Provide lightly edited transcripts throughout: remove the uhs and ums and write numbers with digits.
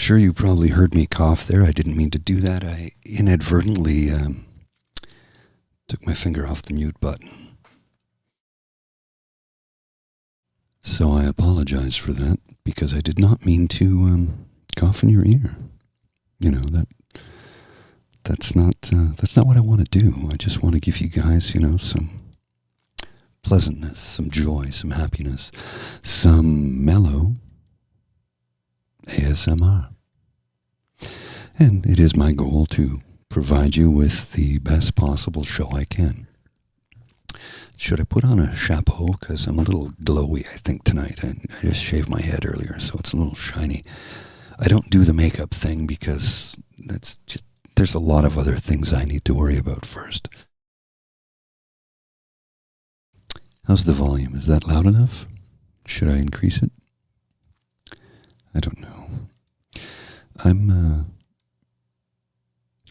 sure you probably heard me cough there. I didn't mean to do that. I inadvertently took my finger off the mute button. So I apologize for that because I did not mean to cough in your ear. You know, that's not what I want to do. I just want to give you guys, some pleasantness, some joy, some happiness, some mellow ASMR. And it is my goal to provide you with the best possible show I can. Should I put on a chapeau? Because I'm a little glowy, I think, tonight. I just shaved my head earlier, so it's a little shiny. I don't do the makeup thing because there's a lot of other things I need to worry about first. How's the volume? Is that loud enough? Should I increase it? I don't know.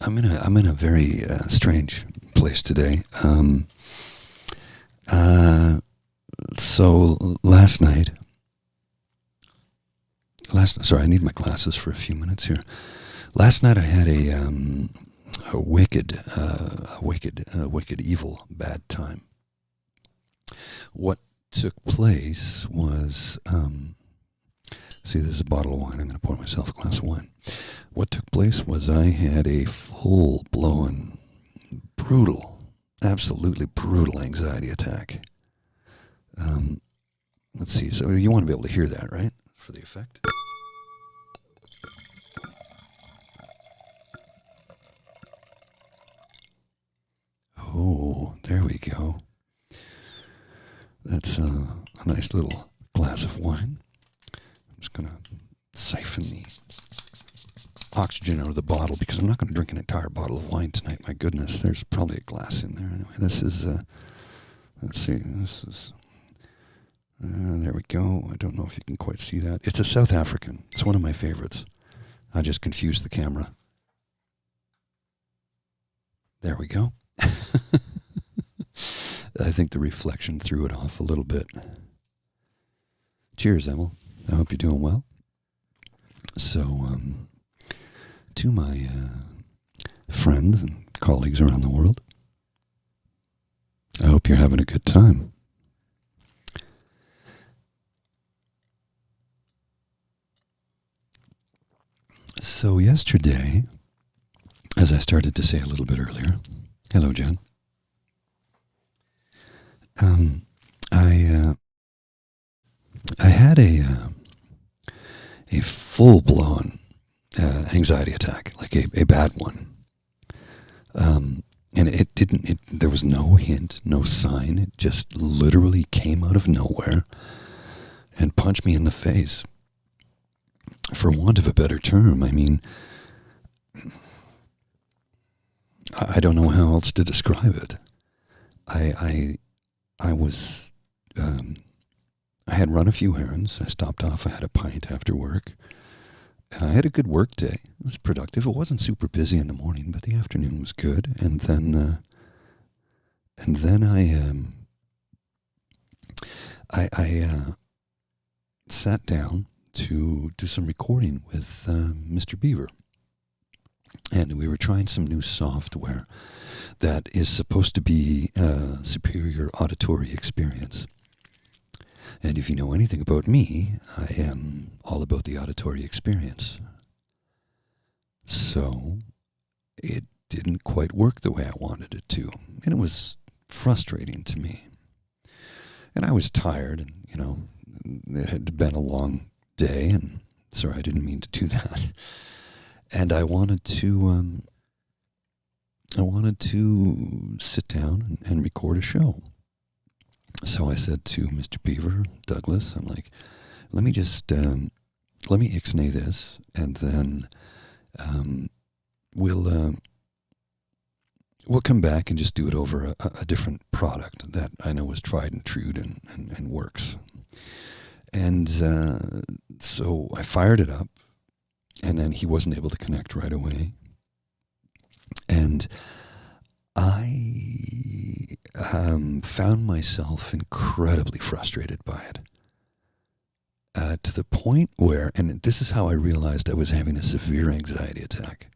I'm in a very strange place today. So last night. Sorry, I need my glasses for a few minutes here. Last night I had a wicked, evil, bad time. What took place was, see, this is a bottle of wine. I'm going to pour myself a glass of wine. What took place was I had a full-blown, brutal, absolutely brutal anxiety attack. Let's see. So you want to be able to hear that, right? For the effect. Oh, there we go. That's a nice little glass of wine. I'm just going to siphon the oxygen out of the bottle because I'm not going to drink an entire bottle of wine tonight. My goodness, there's probably a glass in there. Anyway, this is, let's see, this is, there we go. I don't know if you can quite see that. It's a South African. It's one of my favorites. I just confused the camera. There we go. I think the reflection threw it off a little bit. Cheers, Emil. I hope you're doing well. So, to my friends and colleagues around the world, I hope you're having a good time. So yesterday, as I started to say a little bit earlier, hello, Jen. I had a full-blown anxiety attack, like a bad one. And there was no hint, no sign. It just literally came out of nowhere and punched me in the face. For want of a better term, I mean, I don't know how else to describe it. I had run a few errands. I stopped off. I had a pint after work. I had a good work day. It was productive. It wasn't super busy in the morning, but the afternoon was good. And then I sat down to do some recording with Mr. Beaver. And we were trying some new software that is supposed to be a superior auditory experience. And if you know anything about me, I am all about the auditory experience. So it didn't quite work the way I wanted it to. And it was frustrating to me. And I was tired, and, it had been a long day, and sorry, I didn't mean to do that. And I wanted to sit down and record a show. So I said to Mr. Beaver, Douglas, I'm like, let me ixnay this, and then we'll come back and just do it over a different product that I know is tried and true and works. And so I fired it up, and then he wasn't able to connect right away. And I found myself incredibly frustrated by it. to the point where, and this is how I realized I was having a severe anxiety attack.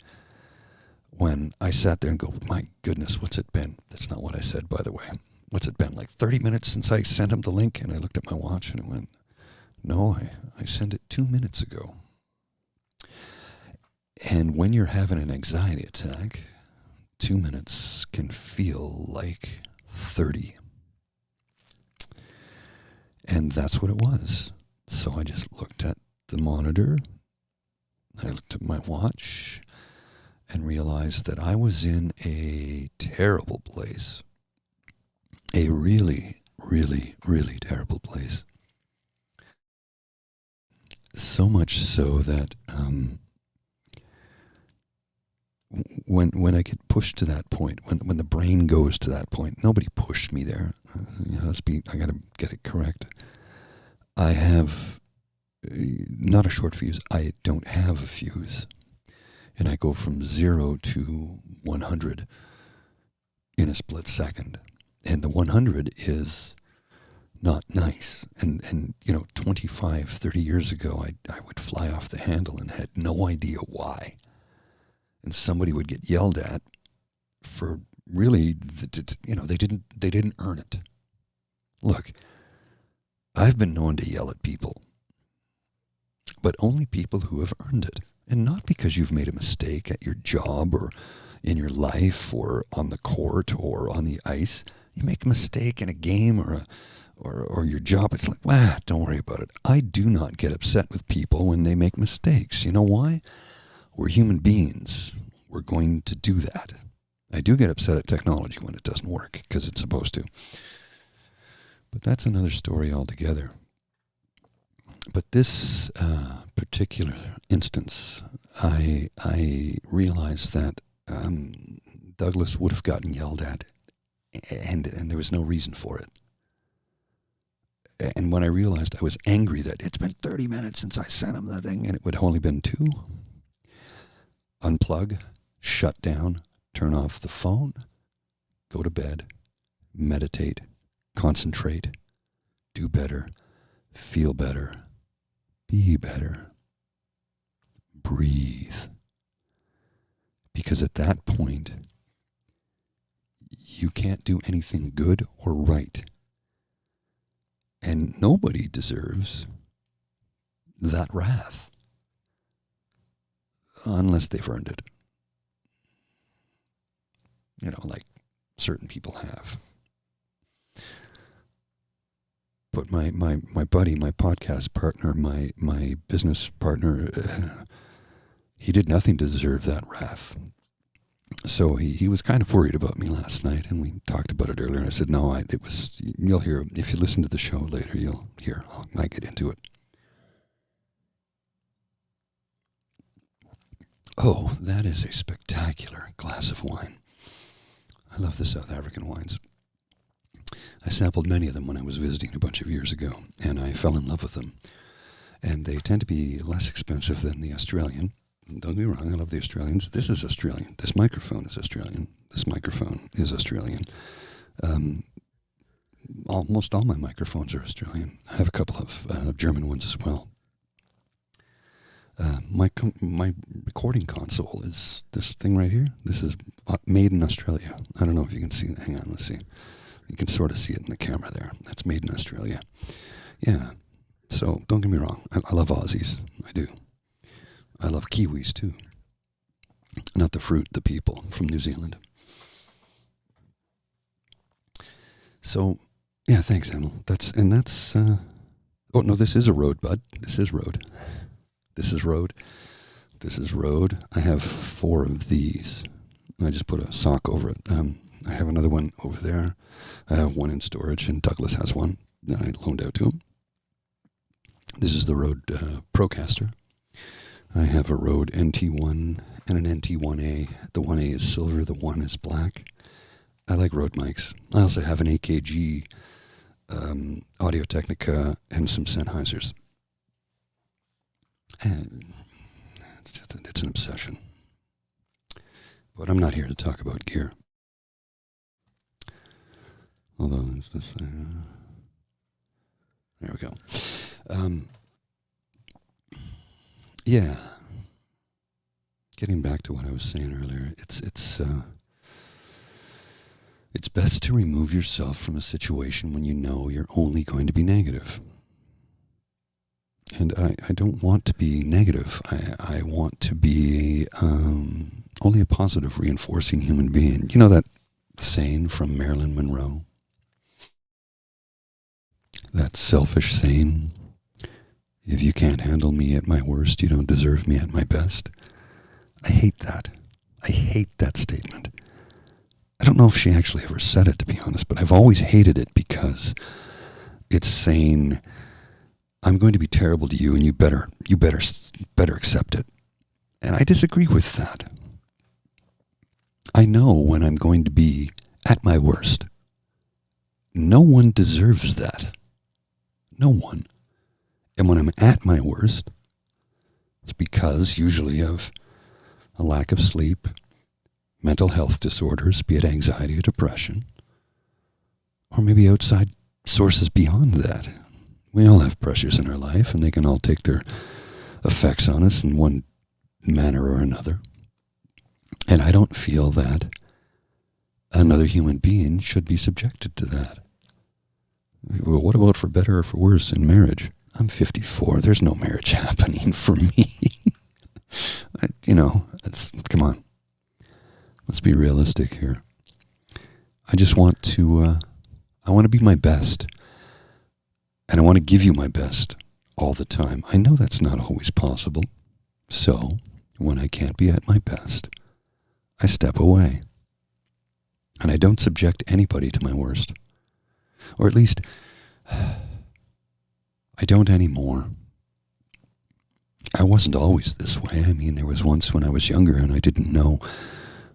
When I sat there and go, my goodness, what's it been? That's not what I said, by the way. What's it been, like 30 minutes since I sent him the link? And I looked at my watch and it went, no, I sent it 2 minutes ago. And when you're having an anxiety attack, 2 minutes can feel like 30. And that's what it was. So I just looked at the monitor, I looked at my watch, and realized that I was in a terrible place. A really, really, really terrible place. So much so that when I get pushed to that point, when the brain goes to that point, nobody pushed me there. I got to get it correct. I have not a short fuse. I don't have a fuse. And I go from 0 to 100 in a split second. And the 100 is not nice. And 25, 30 years ago, I would fly off the handle and had no idea why. And somebody would get yelled at for really, they didn't earn it. Look, I've been known to yell at people, but only people who have earned it. And not because you've made a mistake at your job or in your life or on the court or on the ice. You make a mistake in a game or your job, it's like, don't worry about it. I do not get upset with people when they make mistakes. You know why? We're human beings. We're going to do that. I do get upset at technology when it doesn't work because it's supposed to. But that's another story altogether. But this particular instance, I realized that Douglas would have gotten yelled at, and there was no reason for it. And when I realized, I was angry that it's been 30 minutes since I sent him the thing, and it would have only been 2. Unplug, shut down, turn off the phone, go to bed, meditate, concentrate, do better, feel better, be better, breathe. Because at that point, you can't do anything good or right. And nobody deserves that wrath unless they've earned it. Like certain people have. But my buddy, my podcast partner, my business partner, he did nothing to deserve that wrath. So he was kind of worried about me last night, and we talked about it earlier. I said, no, you'll hear, if you listen to the show later, you'll hear, I get into it. Oh, that is a spectacular glass of wine. I love the South African wines. I sampled many of them when I was visiting a bunch of years ago, and I fell in love with them. And they tend to be less expensive than the Australian. Don't get me wrong, I love the Australians. This is Australian. This microphone is Australian. This microphone is Australian. Almost all my microphones are Australian. I have a couple of German ones as well. My recording console is this thing right here. This is made in Australia. I don't know if you can see. Hang on, let's see. You can sort of see it in the camera there. That's made in Australia. Yeah. So don't get me wrong. I love Aussies. I do. I love Kiwis too. Not the fruit, the people from New Zealand. So, yeah, thanks, Emil. That's oh no, this is a road, bud. This is road. This is road. This is road. I have 4 of these. I just put a sock over it. I have another one over there. I have one in storage, and Douglas has one that I loaned out to him. This is the Rode Procaster. I have a Rode NT1 and an NT1A. The 1A is silver, the 1 is black. I like Rode mics. I also have an AKG Audio-Technica and some Sennheisers. And it's an obsession. But I'm not here to talk about gear. Although there's this. There we go. Yeah. Getting back to what I was saying earlier, it's best to remove yourself from a situation when you know you're only going to be negative. And I don't want to be negative. I want to be only a positive, reinforcing human being. You know that saying from Marilyn Monroe? That selfish saying, if you can't handle me at my worst, you don't deserve me at my best. I hate that. I hate that statement. I don't know if she actually ever said it, to be honest, but I've always hated it because it's saying, I'm going to be terrible to you and you better accept it. And I disagree with that. I know when I'm going to be at my worst. No one deserves that. No one. And when I'm at my worst, it's because usually of a lack of sleep, mental health disorders, be it anxiety or depression, or maybe outside sources beyond that. We all have pressures in our life, and they can all take their effects on us in one manner or another. And I don't feel that another human being should be subjected to that. Well, what about for better or for worse in marriage? I'm 54. There's no marriage happening for me. Come on. Let's be realistic here. I just want to, I want to be my best. And I want to give you my best all the time. I know that's not always possible. So, when I can't be at my best, I step away. And I don't subject anybody to my worst. Or at least, I don't anymore. I wasn't always this way. I mean, there was once when I was younger and I didn't know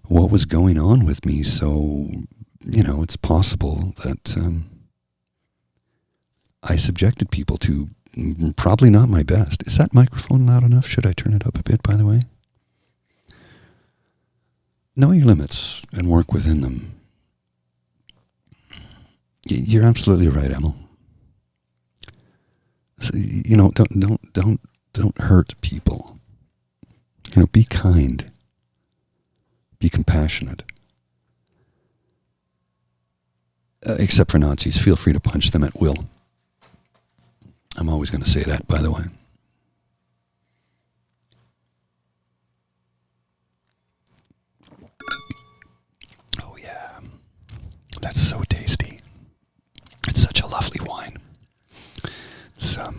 what was going on with me. So, it's possible that I subjected people to probably not my best. Is that microphone loud enough? Should I turn it up a bit, by the way? Know your limits and work within them. You're absolutely right, Emil. So, don't hurt people. Be kind. Be compassionate. Except for Nazis, feel free to punch them at will. I'm always going to say that, by the way. Oh yeah, that's so tasty. It's such a lovely wine. It's a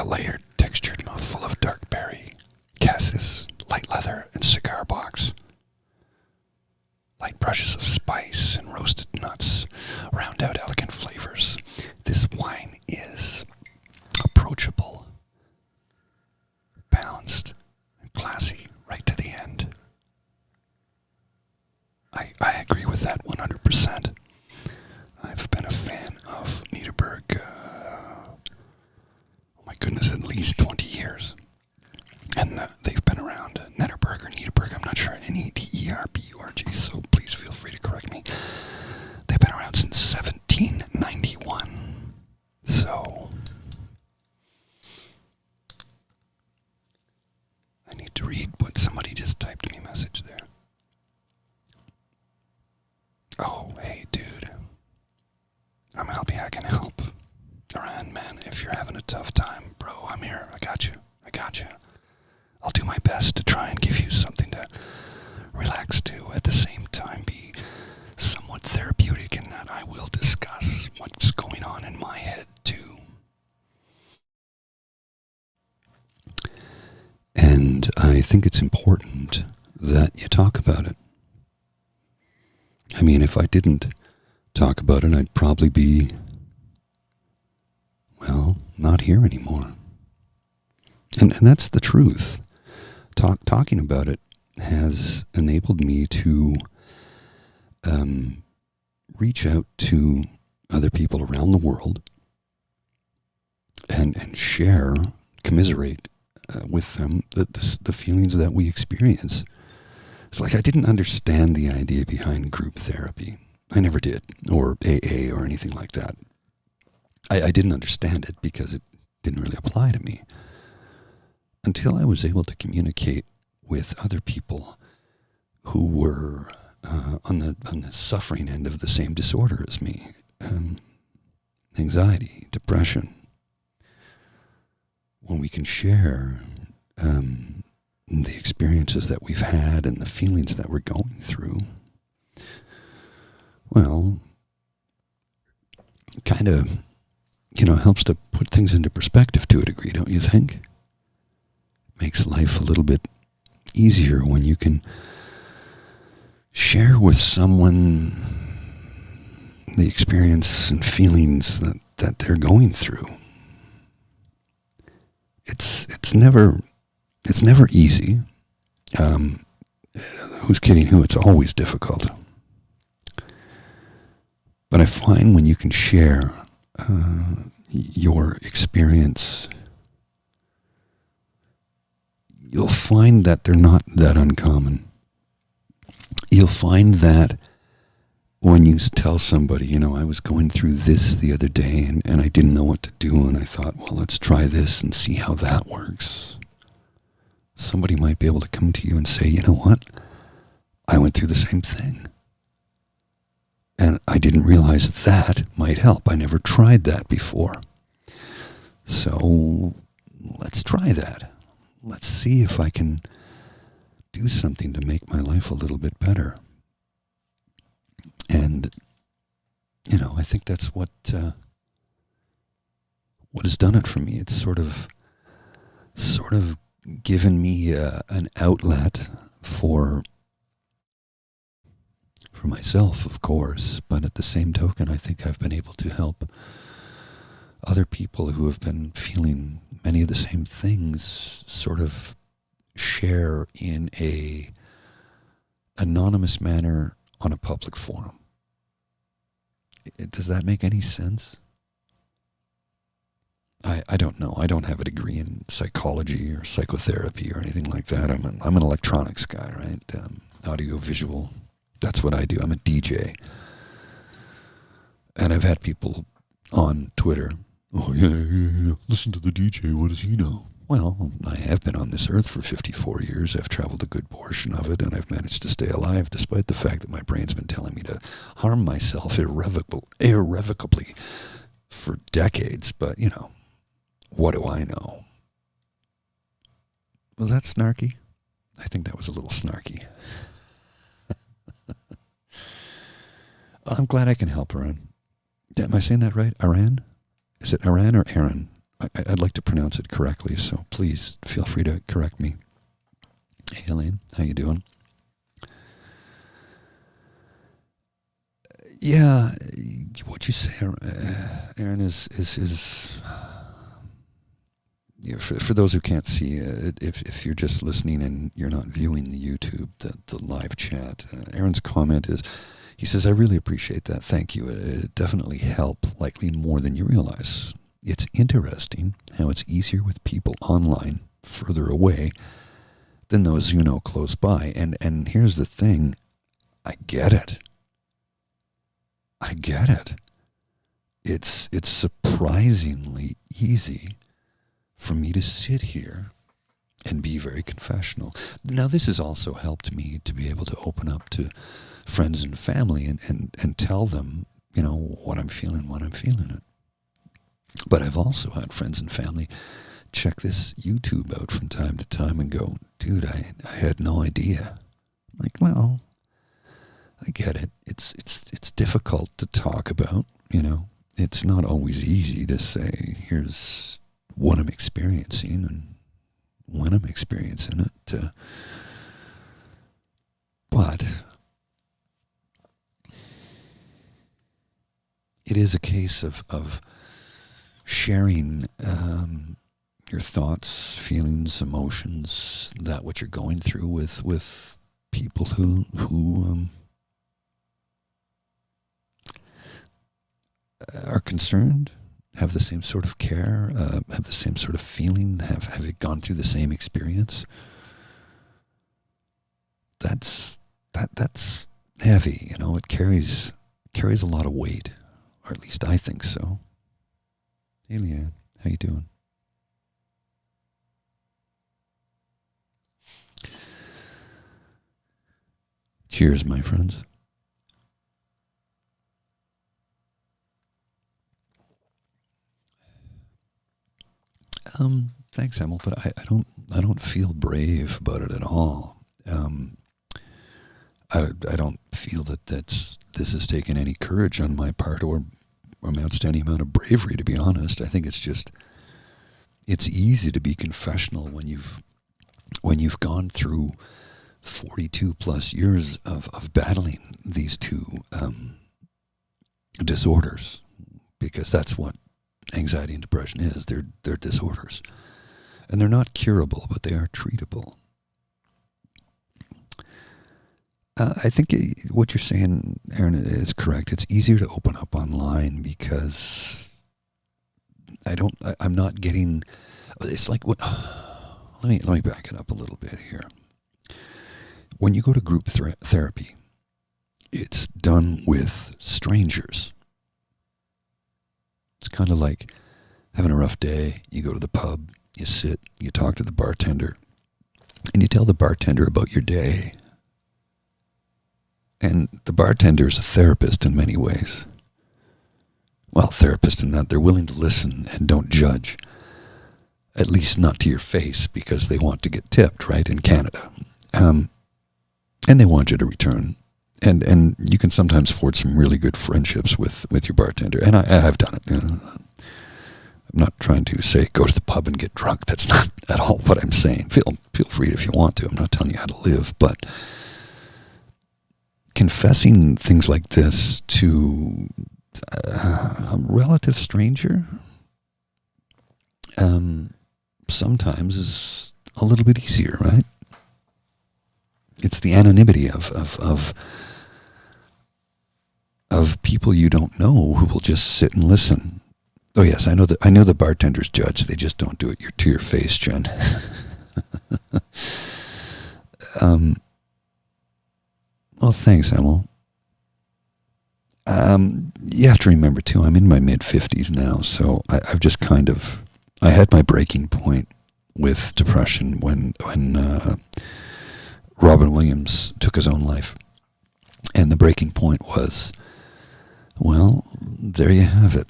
layered, textured mouthful of dark berry, cassis, light leather, and cigar box. Light brushes of spice and roasted nuts round out elegant flavors. This wine is approachable, balanced, and classy right to the end. I agree with that 100%. I've been a fan of Nederburg, at least 20 years. And they've been around. Nederburg or Nederburg, I'm not sure, Nederburg, so please feel free to correct me. They've been around since 1791. So, I need to read what somebody just typed me a message there. Oh, hey, dude. I'm happy I can help. Aran, man, if you're having a tough time, bro, I'm here. I got you. I'll do my best to try and give you something to relax to. At the same time, be somewhat therapeutic in that I will discuss what's going on in my head, too. And I think it's important that you talk about it. I mean, if I didn't talk about it, I'd probably be, not here anymore. And that's the truth. Talking about it has enabled me to reach out to other people around the world and share, commiserate with them the feelings that we experience. It's like I didn't understand the idea behind group therapy. I never did, or AA or anything like that. I didn't understand it because didn't really apply to me until I was able to communicate with other people who were on the suffering end of the same disorder as me. Anxiety, depression. When we can share the experiences that we've had and the feelings that we're going through, well, kind of, helps to put things into perspective to a degree, don't you think? Makes life a little bit easier when you can share with someone the experience and feelings that they're going through. It's never easy. Who's kidding who? It's always difficult. But I find when you can share your experience, you'll find that they're not that uncommon. You'll find that when you tell somebody, I was going through this the other day and I didn't know what to do, and I thought, well, let's try this and see how that works. Somebody might be able to come to you and say, you know what? I went through the same thing. And I didn't realize that might help. I never tried that before. So let's try that. Let's see if I can do something to make my life a little bit better. And, I think that's what has done it for me. It's sort of given me an outlet for myself, of course, but at the same token, I think I've been able to help other people who have been feeling many of the same things sort of share in a anonymous manner on a public forum. Does that make any sense? I don't know. I don't have a degree in psychology or psychotherapy or anything like that. I'm an electronics guy, right? Audio, visual. That's what I do. I'm a DJ. And I've had people on Twitter, oh, yeah, listen to the DJ, what does he know? Well, I have been on this earth for 54 years. I've traveled a good portion of it, and I've managed to stay alive despite the fact that my brain's been telling me to harm myself irrevocably for decades. But, what do I know? Was that snarky? I think that was a little snarky. I'm glad I can help, Aran. Am I saying that right? Aran? Is it Aran or Aaron? I'd like to pronounce it correctly, so please feel free to correct me. Hey, Elaine, how you doing? Yeah, what you say, Aaron, is for those who can't see, if you're just listening and you're not viewing the YouTube, the live chat, Aaron's comment is, he says, I really appreciate that. Thank you. It definitely helped, likely more than you realize. It's interesting how it's easier with people online, further away, than those close by. And here's the thing. I get it. It's surprisingly easy for me to sit here and be very confessional. Now, this has also helped me to be able to open up to friends and family and tell them, what I'm feeling when I'm feeling it. But I've also had friends and family check this YouTube out from time to time and go, dude, I had no idea. Like, well, I get it. It's difficult to talk about, It's not always easy to say, here's what I'm experiencing and when I'm experiencing it. But it is a case of sharing your thoughts, feelings, emotions, that what you're going through with people who are concerned, have the same sort of care, have the same sort of feeling, have gone through the same experience. That's heavy, it carries a lot of weight, or at least I think so. Hey, Leanne, how you doing? Cheers, my friends. Thanks, Emil, but I don't feel brave about it at all. I don't feel that this has taken any courage on my part or an outstanding amount of bravery, to be honest. I think it's easy to be confessional when you've gone through 42 plus years of battling these two disorders, because that's what anxiety and depression is. They're disorders. And they're not curable, but they are treatable. I think what you're saying, Aaron, is correct. It's easier to open up online because I'm not getting, it's like what, let me back it up a little bit here. When you go to group therapy, it's done with strangers. It's kind of like having a rough day. You go to the pub, you sit, you talk to the bartender, and you tell the bartender about your day. And the bartender is a therapist in many ways. Well, therapist in that they're willing to listen and don't judge. At least not to your face, because they want to get tipped, right, in Canada. And they want you to return. And you can sometimes forge some really good friendships with your bartender. And I've done it. You know. I'm not trying to say go to the pub and get drunk. That's not at all what I'm saying. Feel free if you want to. I'm not telling you how to live. But confessing things like this to a relative stranger sometimes is a little bit easier, right? It's the anonymity of people you don't know who will just sit and listen. Oh yes, I know the bartenders judge. They just don't do it to your face, Jen. Well, thanks, Emil. You have to remember too, I'm in my mid-50s now, so I've just I had my breaking point with depression when Robin Williams took his own life. And the breaking point was, well, there you have it.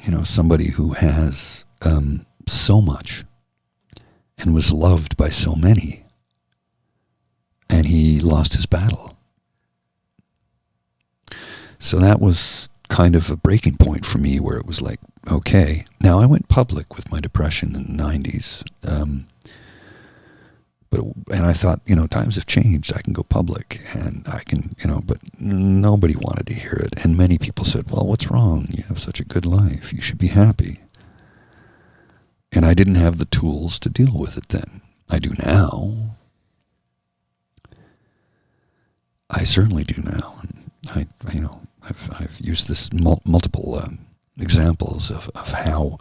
You know, somebody who has so much and was loved by so many, and he lost his battle. So that was kind of a breaking point for me, where it was like, okay. Now, I went public with my depression in the 90s. And I thought, times have changed. I can go public and I can, but nobody wanted to hear it. And many people said, well, what's wrong? You have such a good life. You should be happy. And I didn't have the tools to deal with it then. I do now. I certainly do now. And I've used this multiple examples of how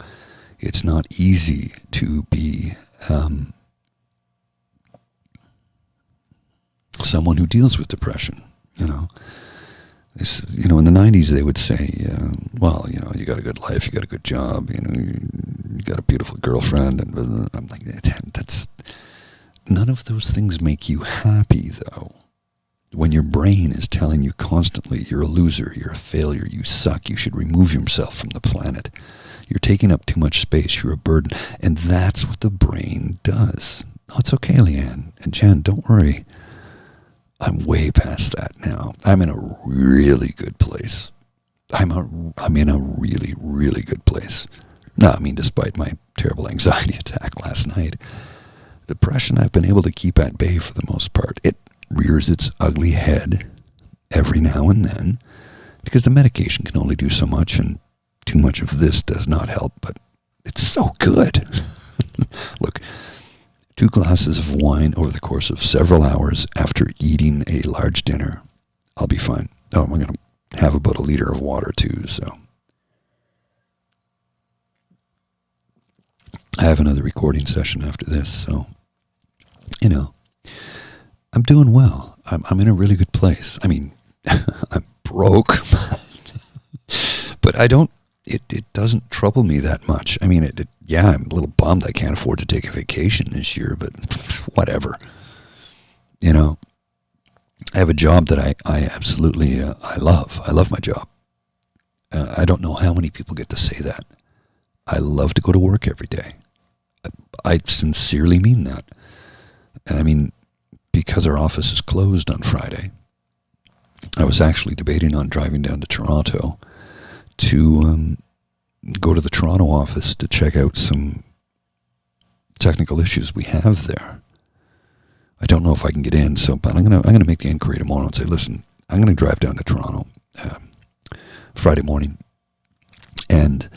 it's not easy to be someone who deals with depression. In the 90s they would say, well, you got a good life, you got a good job, you got a beautiful girlfriend, and I'm like, that's none of those things make you happy, though. When your brain is telling you constantly you're a loser, you're a failure, you suck, you should remove yourself from the planet, you're taking up too much space, you're a burden, and that's what the brain does. Oh, it's okay, Leanne and Jen, don't worry. I'm way past that now. I'm in a really good place. I'm in a really, really good place. No, I mean, despite my terrible anxiety attack last night, depression I've been able to keep at bay for the most part. It rears its ugly head every now and then, because the medication can only do so much, and too much of this does not help, but it's so good. Look, 2 glasses of wine over the course of several hours after eating a large dinner, I'll be fine. Oh, I'm going to have about 1 liter of water too, so. I have another recording session after this, so, I'm doing well. I'm in a really good place. I mean, I'm broke, but it doesn't trouble me that much. I mean, yeah, I'm a little bummed I can't afford to take a vacation this year, but whatever. I have a job that I absolutely I love. I love my job. I don't know how many people get to say that. I love to go to work every day. I sincerely mean that. And I mean, because our office is closed on Friday, I was actually debating on driving down to Toronto to go to the Toronto office to check out some technical issues we have there. I don't know if I can get in, but I'm gonna make the inquiry tomorrow and say, listen, I'm gonna drive down to Toronto Friday morning, and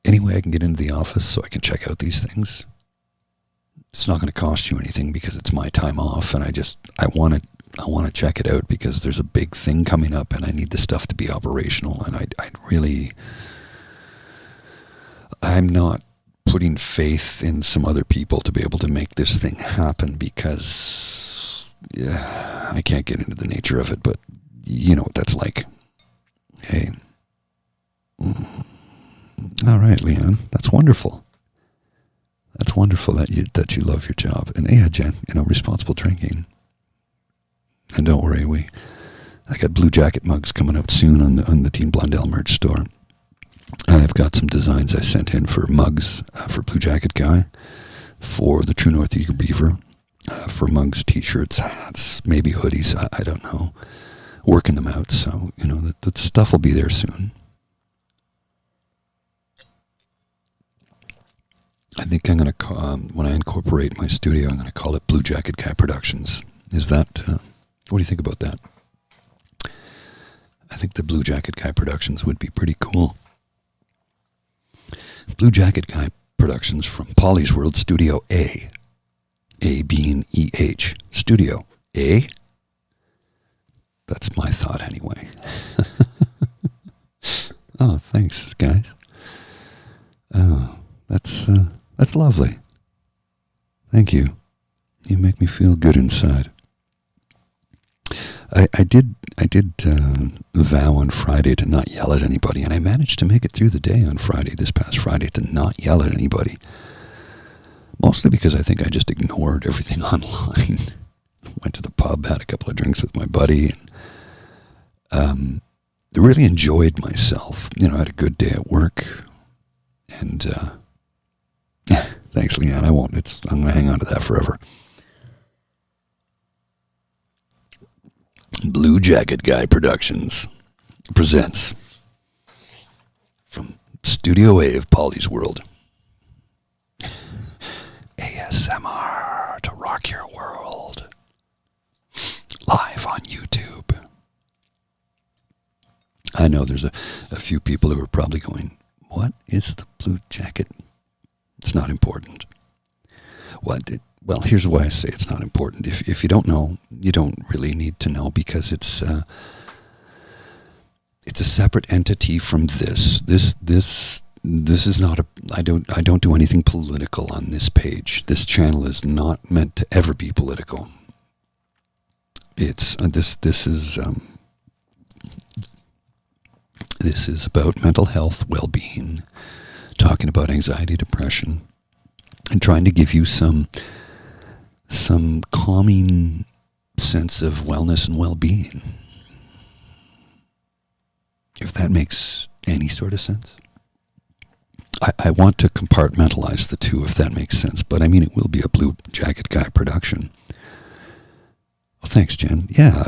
any way I can get into the office so I can check out these things. It's not going to cost you anything because it's my time off, and I want to check it out because there's a big thing coming up, and I need the stuff to be operational. And I'm not putting faith in some other people to be able to make this thing happen because I can't get into the nature of it. But you know what that's like. Hey, all right, Leanne, that's wonderful. That's wonderful that you love your job. And yeah, Jen, responsible drinking. And don't worry, I got Blue Jacket mugs coming out soon on the Dean Blundell merch store. I've got some designs I sent in for mugs for Blue Jacket Guy, for the True North Eager Beaver, for mugs, t-shirts, hats, maybe hoodies. I don't know. Working them out, so the stuff will be there soon. I think I'm going to, when I incorporate my studio, I'm going to call it Blue Jacket Guy Productions. Is that, what do you think about that? I think the Blue Jacket Guy Productions would be pretty cool. Blue Jacket Guy Productions from Polly's World Studio A. A being E-H. Studio A? That's my thought anyway. Oh, thanks, guys. Oh, that's lovely. Thank you. You make me feel good inside. I did vow on Friday to not yell at anybody, and I managed to make it through the day on Friday, this past Friday, to not yell at anybody. Mostly because I think I just ignored everything online. Went to the pub, had a couple of drinks with my buddy, and really enjoyed myself. I had a good day at work, and thanks, Leanne. I'm going to hang on to that forever. Blue Jacket Guy Productions presents from Studio A of Polly's World. ASMR to rock your world. Live on YouTube. I know there's a few people who are probably going, what is the Blue Jacket? It's not important. Well, here's why I say it's not important. If you don't know, you don't really need to know, because it's a separate entity from this. This is not a. I don't do anything political on this page. This channel is not meant to ever be political. It's this is about mental health, well-being, talking about anxiety, depression, and trying to give you some calming sense of wellness and well-being. If that makes any sort of sense. I want to compartmentalize the two, if that makes sense, but I mean, it will be a Blue Jacket Guy production. Well, thanks, Jen. Yeah,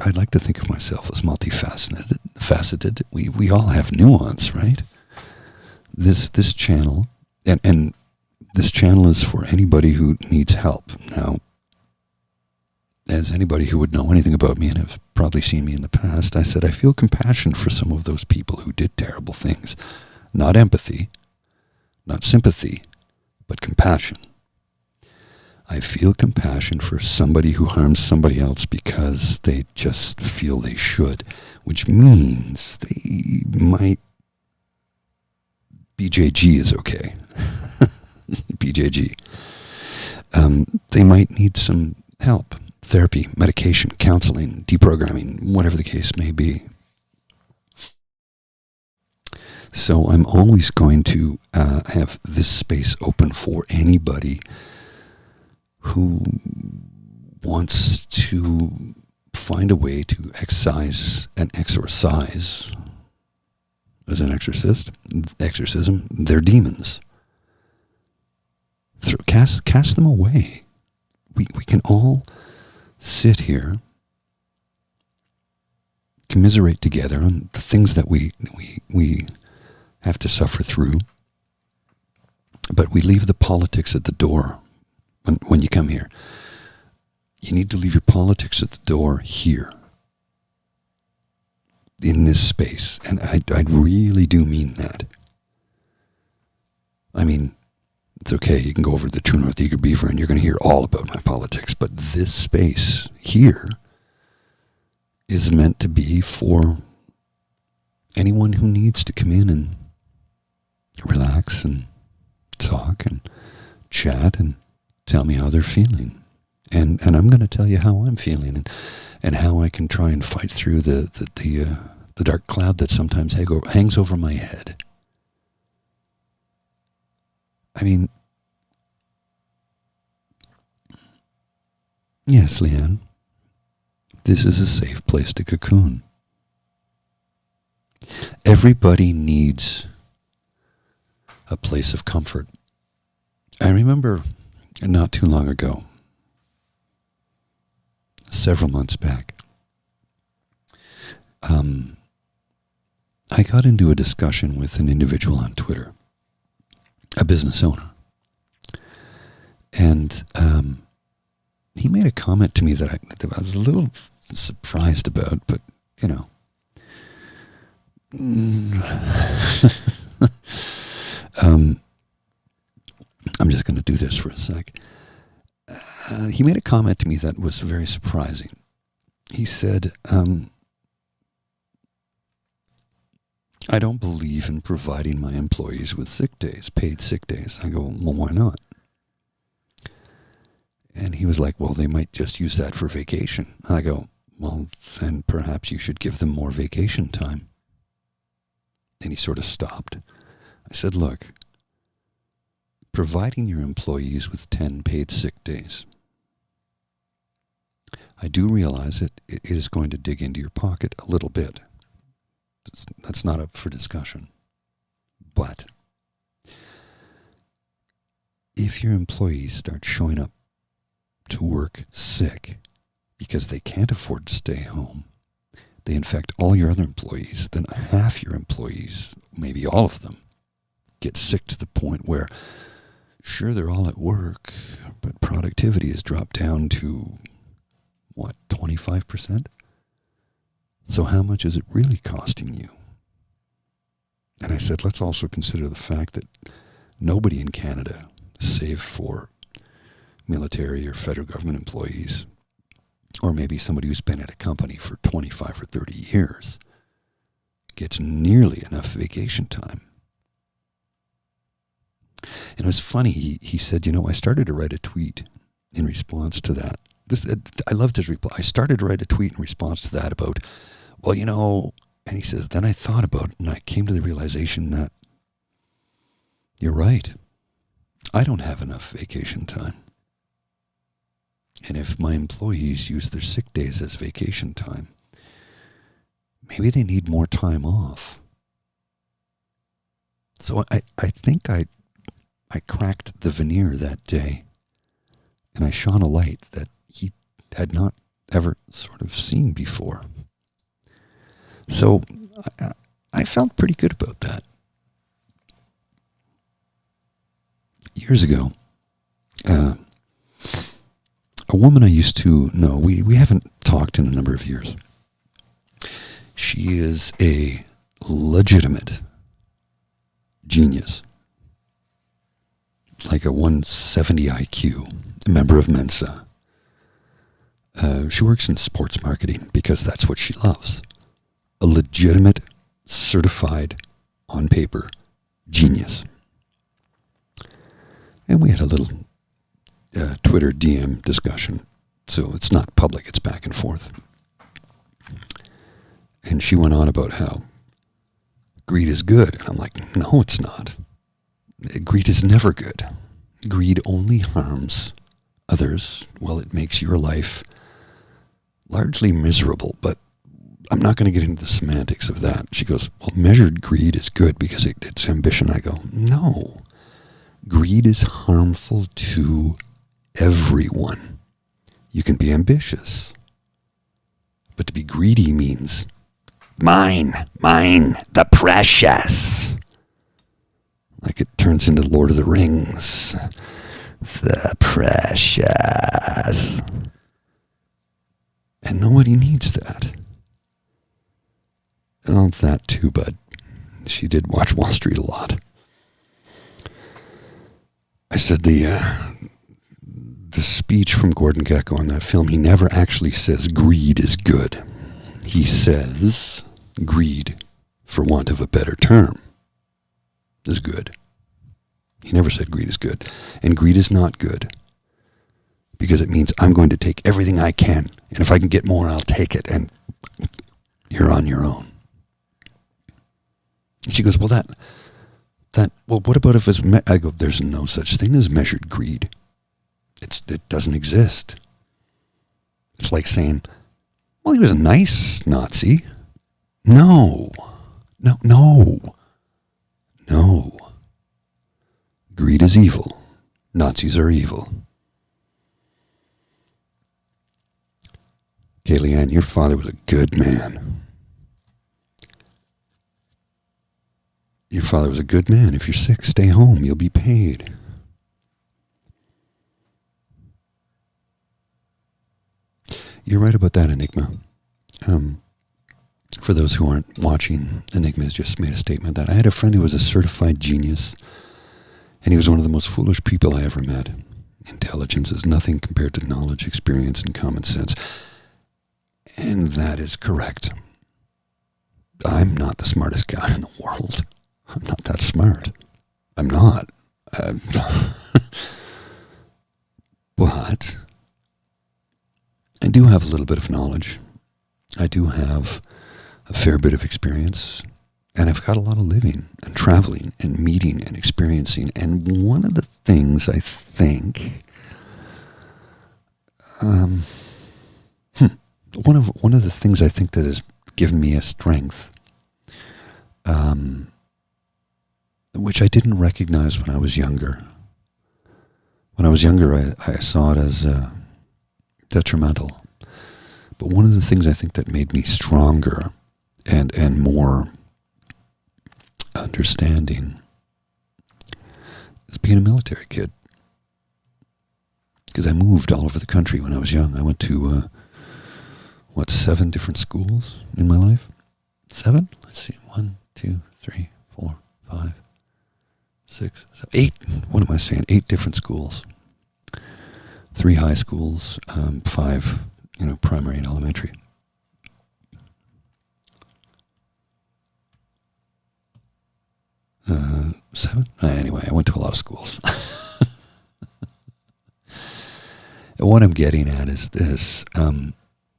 I'd like to think of myself as multifaceted. We all have nuance, right? This channel, and this channel is for anybody who needs help. Now, as anybody who would know anything about me and have probably seen me in the past, I said I feel compassion for some of those people who did terrible things. Not empathy, not sympathy, but compassion. I feel compassion for somebody who harms somebody else because they just feel they should, which means they might... BJG is okay. BJG. They might need some help, therapy, medication, counseling, deprogramming, whatever the case may be. So I'm always going to have this space open for anybody who wants to find a way to excise and exorcise, as an exorcism, their demons. Cast them away. We can all sit here, commiserate together on the things that we have to suffer through, but we leave the politics at the door when you come here. You need to leave your politics at the door here, in this space. And I really do mean that. I mean, it's okay, you can go over to the True North Eager Beaver and you're going to hear all about my politics, but this space here is meant to be for anyone who needs to come in and relax and talk and chat and tell me how they're feeling. And I'm going to tell you how I'm feeling and how I can try and fight through the dark cloud that sometimes hangs over my head. I mean, yes, Leanne, this is a safe place to cocoon. Everybody needs a place of comfort. I remember not too long ago, several months back, I got into a discussion with an individual on Twitter, a business owner. And he made a comment to me that I was a little surprised about, but, you know. I'm just going to do this for a sec. He made a comment to me that was very surprising. He said, I don't believe in providing my employees with sick days, paid sick days. I go, well, why not? And he was like, well, they might just use that for vacation. I go, well, then perhaps you should give them more vacation time. And he sort of stopped. I said, look, providing your employees with 10 paid sick days, I do realize it is going to dig into your pocket a little bit. That's not up for discussion. But if your employees start showing up to work sick because they can't afford to stay home, they infect all your other employees, then half your employees, maybe all of them, get sick to the point where, sure, they're all at work, but productivity has dropped down to, 25%? So how much is it really costing you? And I said, let's also consider the fact that nobody in Canada, save for military or federal government employees, or maybe somebody who's been at a company for 25 or 30 years, gets nearly enough vacation time. And it was funny, he said, I started to write a tweet in response to that. I loved his reply. I started to write a tweet in response to that about, and he says, then I thought about it and I came to the realization that you're right. I don't have enough vacation time. And if my employees use their sick days as vacation time, maybe they need more time off. So I think I cracked the veneer that day, and I shone a light that he had not ever sort of seen before. So I felt pretty good about that. Years ago, a woman I used to know, we haven't talked in a number of years. She is a legitimate genius, like a 170 IQ, a member of Mensa. She works in sports marketing because that's what she loves. A legitimate, certified, on paper, genius. And we had a little Twitter DM discussion. So it's not public, it's back and forth. And she went on about how greed is good. And I'm like, no, it's not. Greed is never good. Greed only harms others, well, it makes your life largely miserable, but I'm not going to get into the semantics of that. She goes, well, measured greed is good because it's ambition. I go, no. Greed is harmful to everyone. You can be ambitious, but to be greedy means mine, the precious. Like it turns into Lord of the Rings. The precious. And nobody needs that. Oh, that too, bud. She did watch Wall Street a lot. I said the speech from Gordon Gekko on that film, he never actually says greed is good. He says greed, for want of a better term, is good. He never said greed is good. And greed is not good. Because it means I'm going to take everything I can. And if I can get more, I'll take it. And you're on your own. And she goes, well, what about if it's, I go, there's no such thing as measured greed. It doesn't exist. It's like saying, well, he was a nice Nazi. No. Greed is evil. Nazis are evil. Kaylee Ann, your father was a good man. Your father was a good man. If you're sick, stay home. You'll be paid. You're right about that, Enigma. For those who aren't watching, Enigma has just made a statement that I had a friend who was a certified genius, and he was one of the most foolish people I ever met. Intelligence is nothing compared to knowledge, experience, and common sense. And that is correct. I'm not the smartest guy in the world. I'm not that smart. I'm not. But I do have a little bit of knowledge. I do have a fair bit of experience. And I've got a lot of living and traveling and meeting and experiencing. And one of the things I think... One of the things I think that has given me a strength, which I didn't recognize when I was younger. When I was younger, I saw it as detrimental. But one of the things I think that made me stronger and more understanding is being a military kid. Because I moved all over the country when I was young. I went to... 7 different schools in my life? 7? Let's see. 1, 2, 3, 4, 5, 6, 7, 8. What am I saying? 8 different schools. 3 high schools, 5, primary and elementary. Seven? Anyway, I went to a lot of schools. And what I'm getting at is this.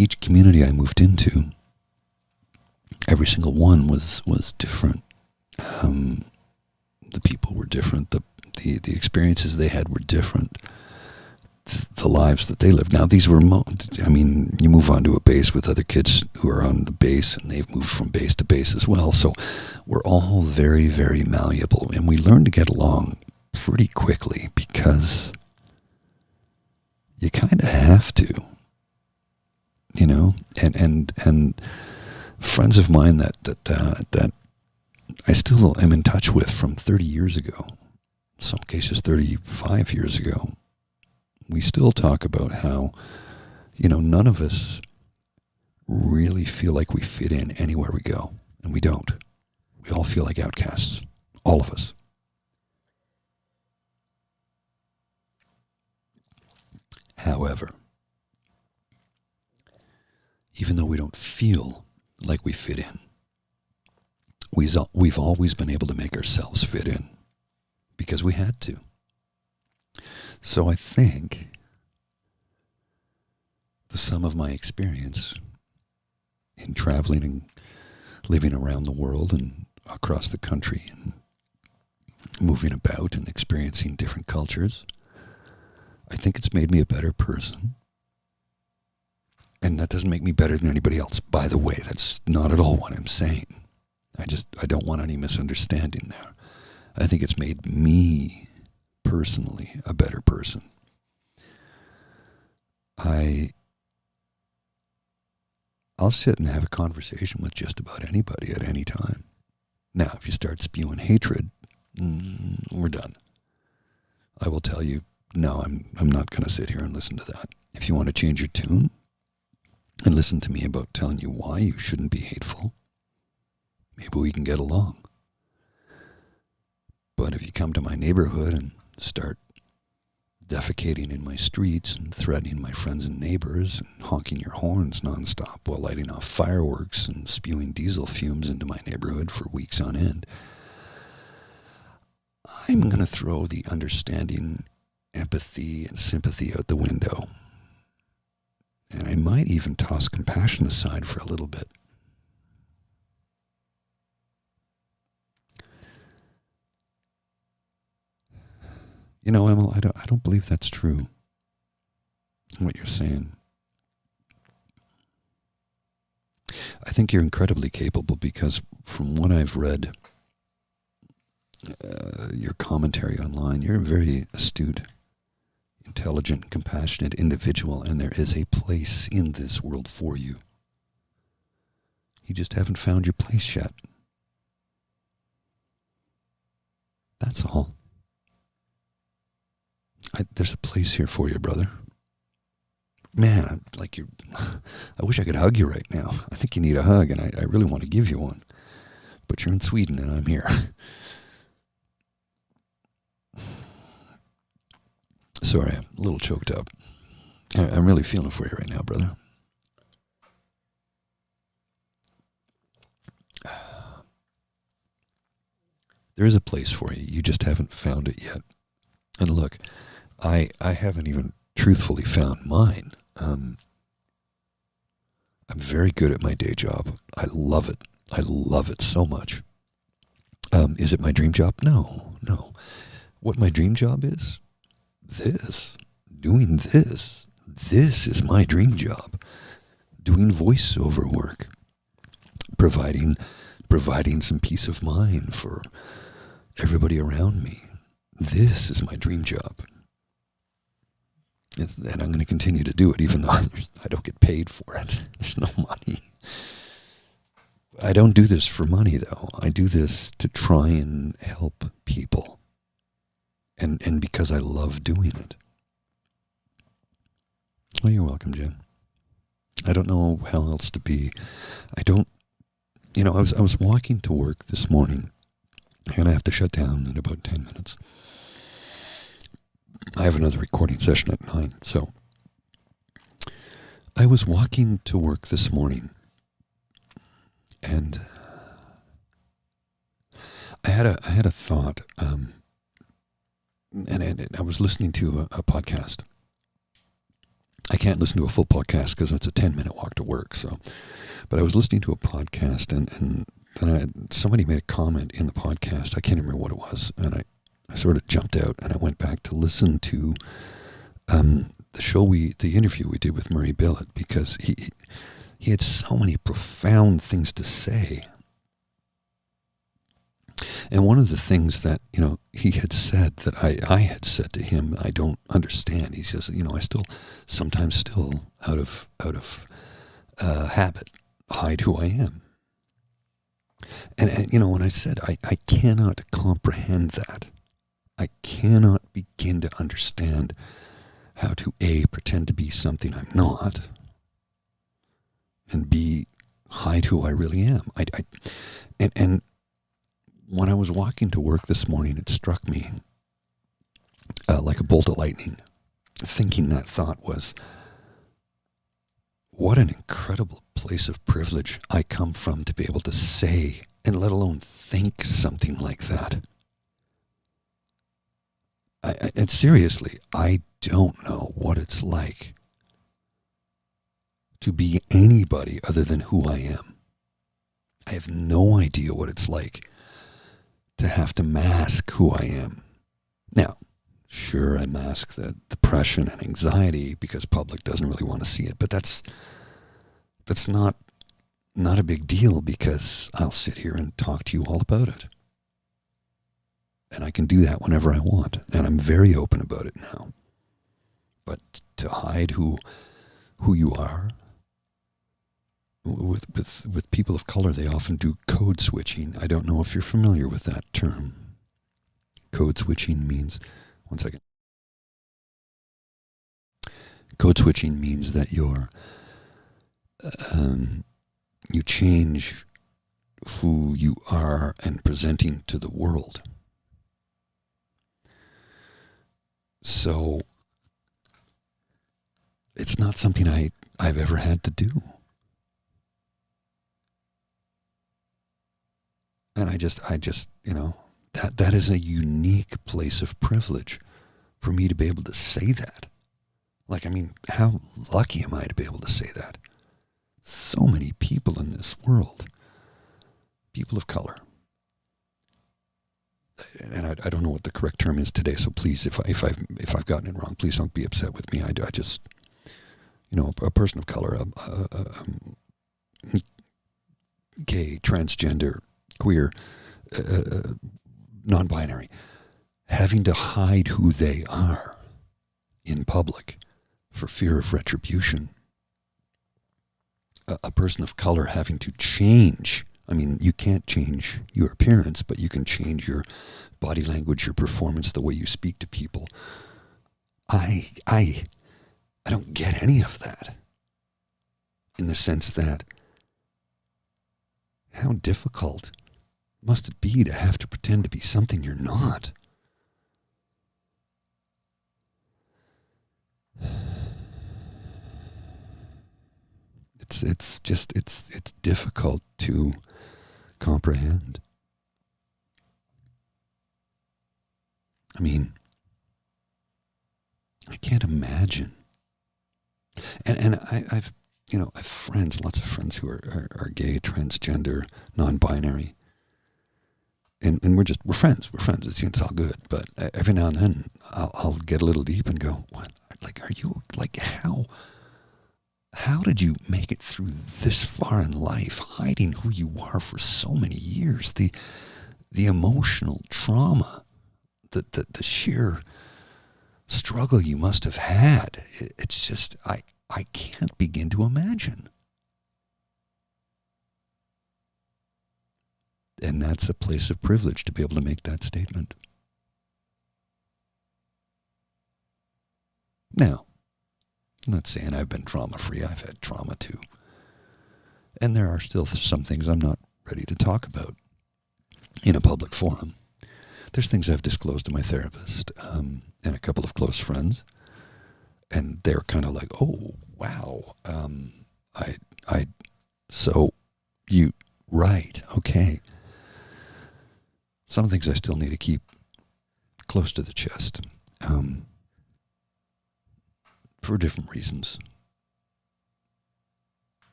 Each community I moved into, every single one was different. The people were different. The experiences they had were different. The lives that they lived. Now, these were, you move onto a base with other kids who are on the base, and they've moved from base to base as well. So we're all very, very malleable, and we learn to get along pretty quickly because you kind of have to. And friends of mine that I still am in touch with from 30 years ago, in some cases 35 years ago, we still talk about how, none of us really feel like we fit in anywhere we go, and we don't. We all feel like outcasts, all of us. However, even though we don't feel like we fit in, we've always been able to make ourselves fit in because we had to. So I think the sum of my experience in traveling and living around the world and across the country and moving about and experiencing different cultures, I think it's made me a better person. And that doesn't make me better than anybody else. By the way, that's not at all what I'm saying. I don't want any misunderstanding there. I think it's made me personally a better person. I'll sit and have a conversation with just about anybody at any time. Now, if you start spewing hatred, we're done. I will tell you, no, I'm not going to sit here and listen to that. If you want to change your tune and listen to me about telling you why you shouldn't be hateful, maybe we can get along. But if you come to my neighborhood and start defecating in my streets and threatening my friends and neighbors and honking your horns nonstop while lighting off fireworks and spewing diesel fumes into my neighborhood for weeks on end, I'm going to throw the understanding, empathy, and sympathy out the window. And I might even toss compassion aside for a little bit. You know, Emil, I don't believe that's true, what you're saying. I think you're incredibly capable because from what I've read, your commentary online, you're a very astute, intelligent, compassionate individual, and there is a place in this world for you. You just haven't found your place yet. That's all. There's a place here for you, brother. Man, I wish I could hug you right now. I think you need a hug, and I really want to give you one. But you're in Sweden, and I'm here. Sorry, I'm a little choked up. I'm really feeling for you right now, brother. There is a place for you. You just haven't found it yet. And look, I haven't even truthfully found mine. I'm very good at my day job. I love it. I love it so much. Is it my dream job? No. What my dream job is? Doing this. This is my dream job. Doing voiceover work. Providing some peace of mind for everybody around me. This is my dream job. And I'm going to continue to do it even though I don't get paid for it. There's no money. I don't do this for money, though. I do this to try and help people. And because I love doing it. Oh, you're welcome, Jen. I don't know how else to be. I was walking to work this morning, and I have to shut down in about 10 minutes. I have another recording session at 9, so I was walking to work this morning, and I had a thought, and I was listening to a podcast. I can't listen to a full podcast because it's a 10-minute walk to work. But I was listening to a podcast, and then somebody made a comment in the podcast. I can't remember what it was, and I sort of jumped out, and I went back to listen to the interview we did with Murray Billett, because he had so many profound things to say. And one of the things that, he had said that I had said to him, I don't understand. He says, I sometimes still out of habit, hide who I am. And when I said, I cannot comprehend that. I cannot begin to understand how to A, pretend to be something I'm not, and B, hide who I really am. And when I was walking to work this morning, it struck me like a bolt of lightning, thinking that thought was, what an incredible place of privilege I come from to be able to say, and let alone think something like that. And seriously, I don't know what it's like to be anybody other than who I am. I have no idea what it's like to have to mask who I am. Now, Sure, I mask the depression and anxiety because public doesn't really want to see it, but that's not a big deal because I'll sit here and talk to you all about it. And I can do that whenever I want, and I'm very open about it now. But to hide who you are, with people of color, they often do code switching. I don't know if you're familiar with that term. Code switching means, one second. Code switching means that you change who you are and presenting to the world. So it's not something I've ever had to do. And I just, that is a unique place of privilege for me to be able to say that. Like, I mean, how lucky am I to be able to say that? So many people in this world, people of color, and I don't know what the correct term is today, so please, if I've gotten it wrong, please don't be upset with me. I just, a person of color, gay, transgender, queer, non-binary, having to hide who they are in public for fear of retribution. A person of color having to change. I mean, you can't change your appearance, but you can change your body language, your performance, the way you speak to people. I don't get any of that. In the sense that, how difficult must it be to have to pretend to be something you're not? It's difficult to comprehend. I mean, I can't imagine. And I've friends, lots of friends who are gay, transgender, non-binary. And we're friends. It's all good. But every now and then I'll get a little deep and go, what? Like, are you, like, how did you make it through this far in life, hiding who you are for so many years? The emotional trauma, the sheer struggle you must have had. It's just, I can't begin to imagine. And that's a place of privilege to be able to make that statement. Now, I'm not saying I've been trauma-free. I've had trauma too. And there are still some things I'm not ready to talk about in a public forum. There's things I've disclosed to my therapist and a couple of close friends. And they're kind of like, oh, wow. Right, okay. Some things I still need to keep close to the chest. For different reasons.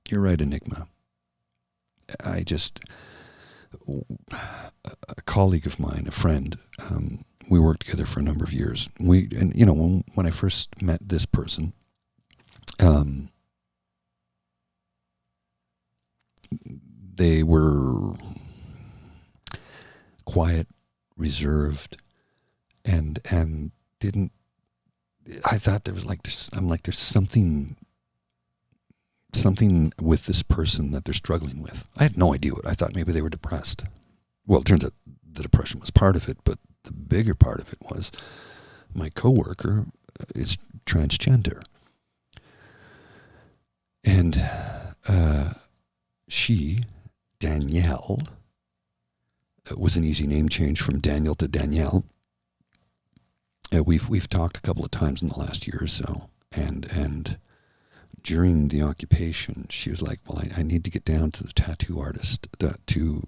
You're right, Enigma. A colleague of mine, a friend, we worked together for a number of years. When I first met this person, they were quiet, reserved, and didn't. I thought there was there's something with this person that they're struggling with. I had no idea what. I thought maybe they were depressed. Well, it turns out the depression was part of it, but the bigger part of it was my coworker is transgender. And she, Danielle, was an easy name change from Daniel to Danielle. We've talked a couple of times in the last year or so, and during the occupation, she was like, "Well, I need to get down to the tattoo artist to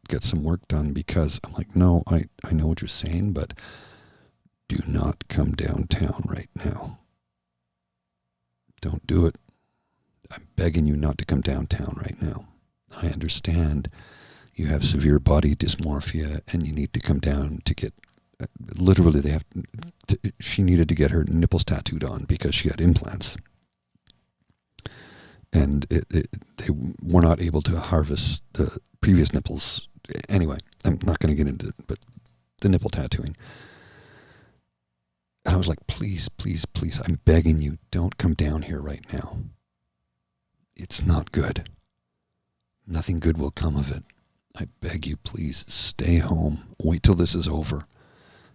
get some work done," because I'm like, "No, I know what you're saying, but do not come downtown right now. Don't do it. I'm begging you not to come downtown right now. I understand you have severe body dysmorphia and you need to come down to get literally they have. She needed to get her nipples tattooed on because she had implants, and they were not able to harvest the previous nipples. Anyway, I'm not going to get into it, but the nipple tattooing. And I was like, please, please, please, I'm begging you, don't come down here right now. It's not good. Nothing good will come of it. I beg you, please, stay home. Wait till this is over.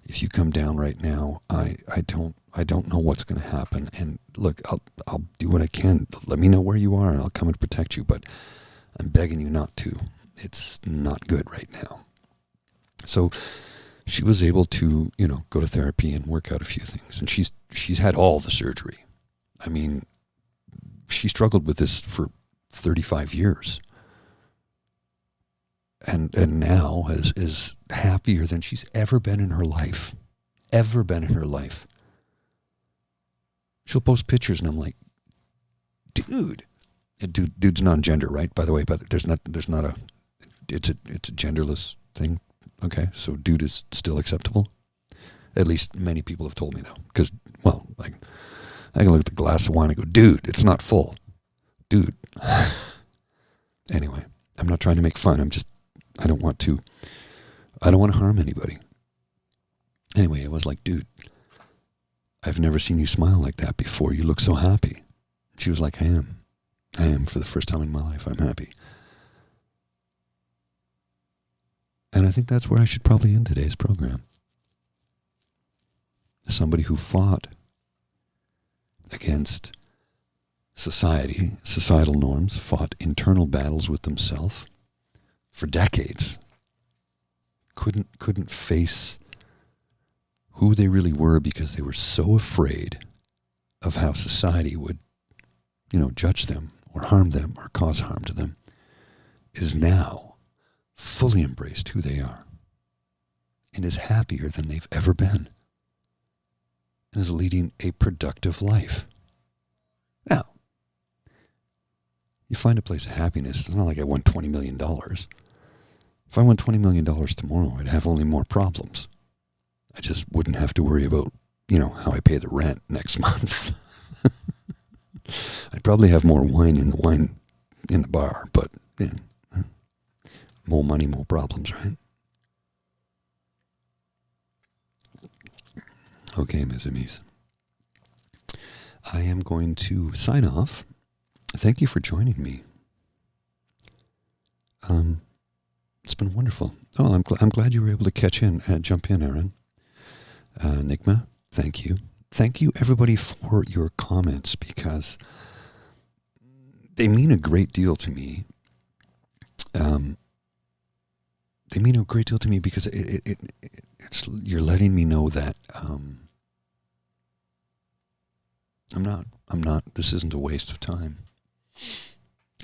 If you come down right now, I don't know what's going to happen. And look, I'll do what I can. Let me know where you are, and I'll come and protect you. But I'm begging you not to. It's not good right now. So she was able to, go to therapy and work out a few things. And she's had all the surgery. I mean, she struggled with this for 35 years. And now is happier than she's ever been in her life. Ever been in her life. She'll post pictures and I'm like, dude. Dude's non-gender, right? By the way, but it's a genderless thing. Okay, so dude is still acceptable. At least many people have told me though. Because, well, like, I can look at the glass of wine and go, dude, it's not full. Dude. Anyway, I'm not trying to make fun. I don't want to harm anybody. Anyway, it was like, dude, I've never seen you smile like that before. You look so happy. She was like, I am for the first time in my life. I'm happy. And I think that's where I should probably end today's program. Somebody who fought against societal norms, fought internal battles with themselves for decades, couldn't face who they really were because they were so afraid of how society would, judge them or harm them or cause harm to them, is now fully embraced who they are and is happier than they've ever been and is leading a productive life. Now, you find a place of happiness. It's not like I won $20 million. If I won $20 million tomorrow, I'd have only more problems. I just wouldn't have to worry about, how I pay the rent next month. I'd probably have more wine in the bar, but more money, more problems, right? Okay, mes amis. I am going to sign off. Thank you for joining me. It's been wonderful. Oh, I'm glad you were able to jump in, Aaron. Nigma, thank you. Thank you, everybody, for your comments, because they mean a great deal to me. They mean a great deal to me because you're letting me know that this isn't a waste of time.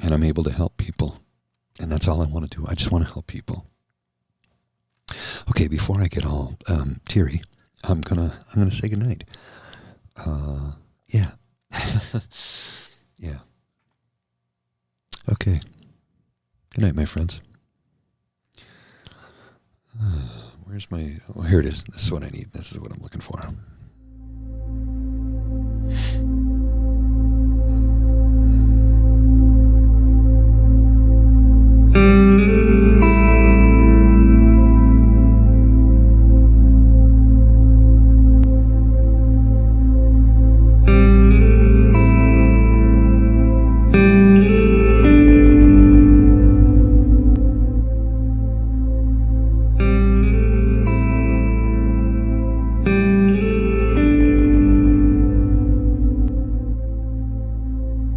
And I'm able to help people. And that's all I want to do. I just want to help people. Okay, before I get all teary, I'm gonna say goodnight. Yeah. Yeah. Okay. Good night, my friends. Where's my... Oh, here it is. This is what I need. This is what I'm looking for.